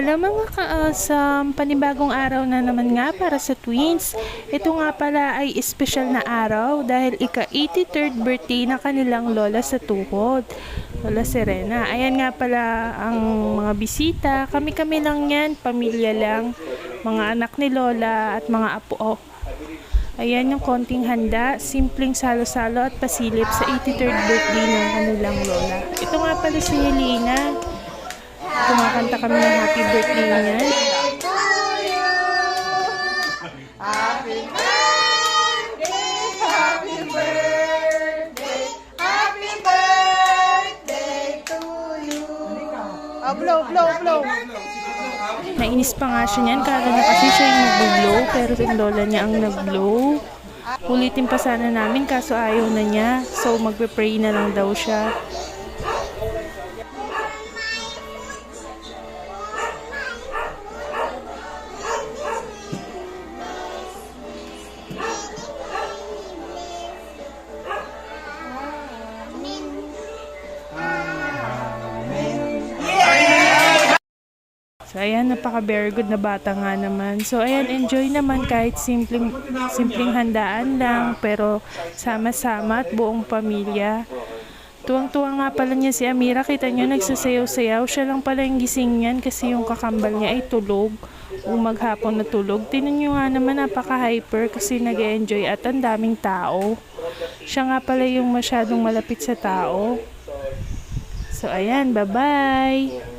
Hello mga kaasam, panibagong araw na naman nga para sa twins. Ito nga pala ay espesyal na araw dahil ika-83rd birthday na kanilang lola sa tuhod, Lola Serena. Ayan nga pala ang mga bisita, kami-kami lang yan, pamilya lang, mga anak ni lola at mga apo. Ayan yung konting handa, simpleng salo-salo at pasilip sa 83rd birthday ng kanilang lola. Ito nga pala si Helena. Kumakanta kami ng happy birthday niya. Happy birthday, happy birthday, happy birthday to you. Blow. Nainis pa nga siya niyan, kala na kasi siya yung nag-blow, pero yung lola niya ang nag-blow. Ulitin pa sana namin kaso ayaw na niya, so magpe-pray na lang daw siya. So ayan, napaka very good na bata nga naman. So ayan, enjoy naman kahit simpleng handaan lang, pero sama-sama at buong pamilya. Tuwang-tuwa nga pala niya si Amira, kita niyo nagsasayaw-sayaw. Siya lang pala yung gising niyan kasi yung kakambal niya ay tulog. Maghapon na tulog. Tingnan niyo nga naman, napaka-hyper kasi nag-enjoy at ang daming tao. Siya nga pala yung masyadong malapit sa tao. So ayan, bye-bye!